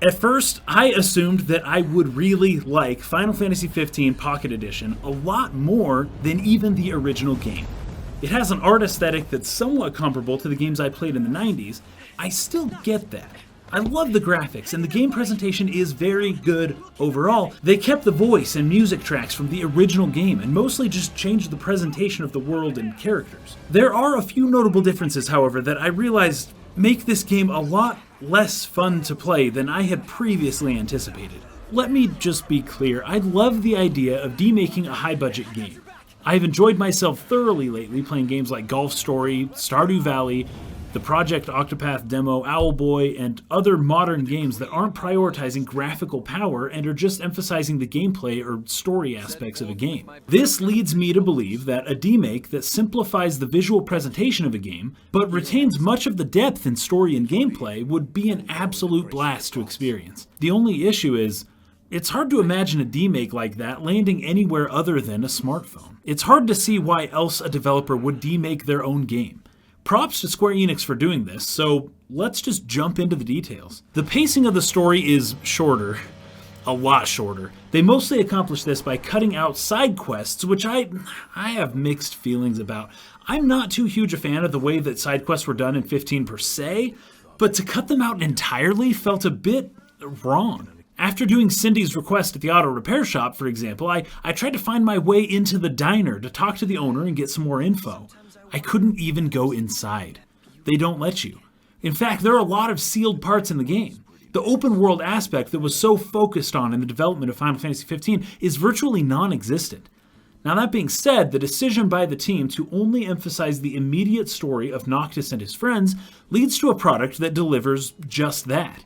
At first, I assumed that I would really like Final Fantasy XV Pocket Edition a lot more than even the original game. It has an art aesthetic that's somewhat comparable to the games I played in the 90s. I still get that. I love the graphics, and the game presentation is very good overall. They kept the voice and music tracks from the original game and mostly just changed the presentation of the world and characters. There are a few notable differences, however, that I realized make this game a lot less fun to play than I had previously anticipated. Let me just be clear, I love the idea of demaking a high-budget game. I've enjoyed myself thoroughly lately playing games like Golf Story, Stardew Valley, the Project Octopath demo, Owlboy, and other modern games that aren't prioritizing graphical power and are just emphasizing the gameplay or story aspects of a game. This leads me to believe that a demake that simplifies the visual presentation of a game, but retains much of the depth in story and gameplay, would be an absolute blast to experience. The only issue is, it's hard to imagine a demake like that landing anywhere other than a smartphone. It's hard to see why else a developer would demake their own game. Props to Square Enix for doing this, so let's just jump into the details. The pacing of the story is shorter. A lot shorter. They mostly accomplish this by cutting out side quests, which I have mixed feelings about. I'm not too huge a fan of the way that side quests were done in 15 per se, but to cut them out entirely felt a bit wrong. After doing Cindy's request at the auto repair shop, for example, I tried to find my way into the diner to talk to the owner and get some more info. I couldn't even go inside. They don't let you. In fact, there are a lot of sealed parts in the game. The open world aspect that was so focused on in the development of Final Fantasy XV is virtually non-existent. Now that being said, the decision by the team to only emphasize the immediate story of Noctis and his friends leads to a product that delivers just that.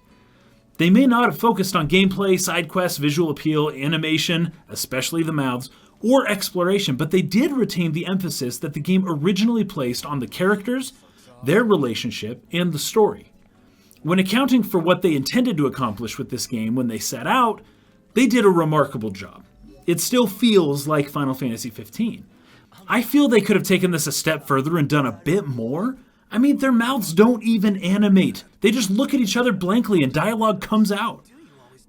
They may not have focused on gameplay, side quests, visual appeal, animation, especially the mouths, or exploration, but they did retain the emphasis that the game originally placed on the characters, their relationship, and the story. When accounting for what they intended to accomplish with this game when they set out, they did a remarkable job. It still feels like Final Fantasy XV. I feel they could have taken this a step further and done a bit more. I mean, their mouths don't even animate. They just look at each other blankly and dialogue comes out.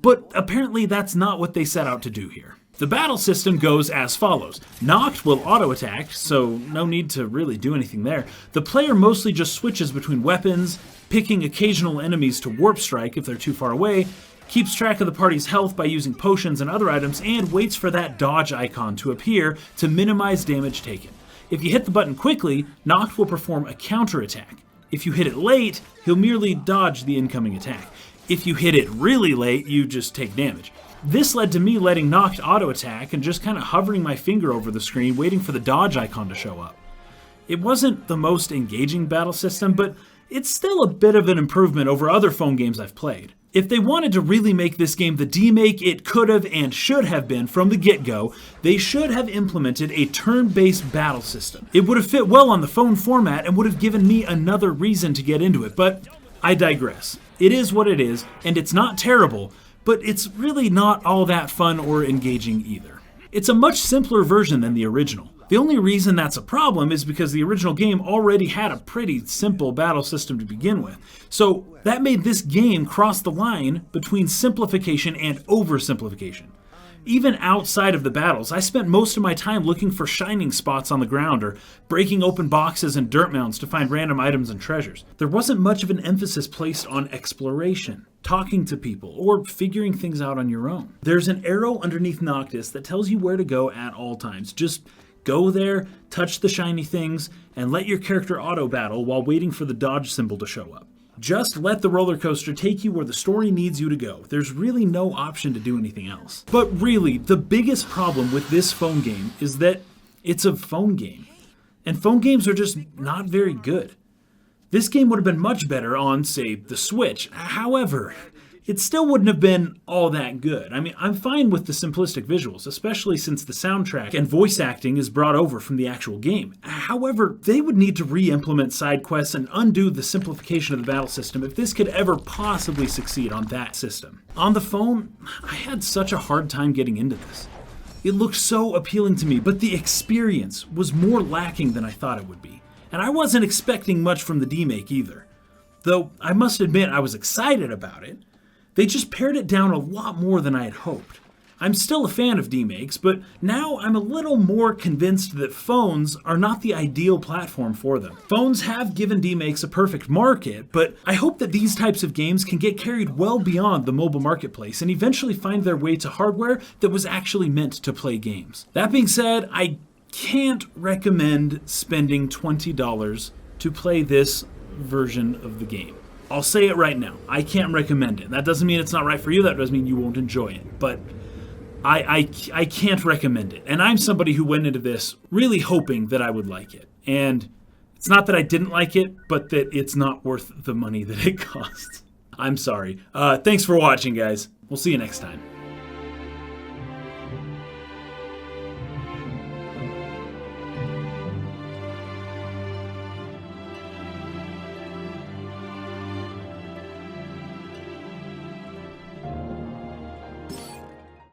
But apparently that's not what they set out to do here. The battle system goes as follows. Noct will auto-attack, so no need to really do anything there. The player mostly just switches between weapons, picking occasional enemies to warp strike if they're too far away, keeps track of the party's health by using potions and other items, and waits for that dodge icon to appear to minimize damage taken. If you hit the button quickly, Noct will perform a counterattack. If you hit it late, he'll merely dodge the incoming attack. If you hit it really late, you just take damage. This led to me letting Noct auto-attack and just kind of hovering my finger over the screen waiting for the dodge icon to show up. It wasn't the most engaging battle system, but it's still a bit of an improvement over other phone games I've played. If they wanted to really make this game the demake it could have and should have been from the get-go, they should have implemented a turn-based battle system. It would have fit well on the phone format and would have given me another reason to get into it, but I digress. It is what it is, and it's not terrible, but it's really not all that fun or engaging either. It's a much simpler version than the original. The only reason that's a problem is because the original game already had a pretty simple battle system to begin with. So that made this game cross the line between simplification and oversimplification. Even outside of the battles, I spent most of my time looking for shining spots on the ground or breaking open boxes and dirt mounds to find random items and treasures. There wasn't much of an emphasis placed on exploration, talking to people, or figuring things out on your own. There's an arrow underneath Noctis that tells you where to go at all times. Just go there, touch the shiny things, and let your character auto-battle while waiting for the dodge symbol to show up. Just let the roller coaster take you where the story needs you to go. There's really no option to do anything else. But really, the biggest problem with this phone game is that it's a phone game. And phone games are just not very good. This game would have been much better on, say, the Switch. However, it still wouldn't have been all that good. I mean, I'm fine with the simplistic visuals, especially since the soundtrack and voice acting is brought over from the actual game. However, they would need to re-implement side quests and undo the simplification of the battle system if this could ever possibly succeed on that system. On the phone, I had such a hard time getting into this. It looked so appealing to me, but the experience was more lacking than I thought it would be. And I wasn't expecting much from the demake either. Though I must admit I was excited about it. They just pared it down a lot more than I had hoped. I'm still a fan of demakes, but now I'm a little more convinced that phones are not the ideal platform for them. Phones have given demakes a perfect market, but I hope that these types of games can get carried well beyond the mobile marketplace and eventually find their way to hardware that was actually meant to play games. That being said, I can't recommend spending $20 to play this version of the game. I'll say it right now. I can't recommend it. That doesn't mean it's not right for you. That doesn't mean you won't enjoy it. But I can't recommend it. And I'm somebody who went into this really hoping that I would like it. And it's not that I didn't like it, but that it's not worth the money that it costs. I'm sorry. Thanks for watching, guys. We'll see you next time.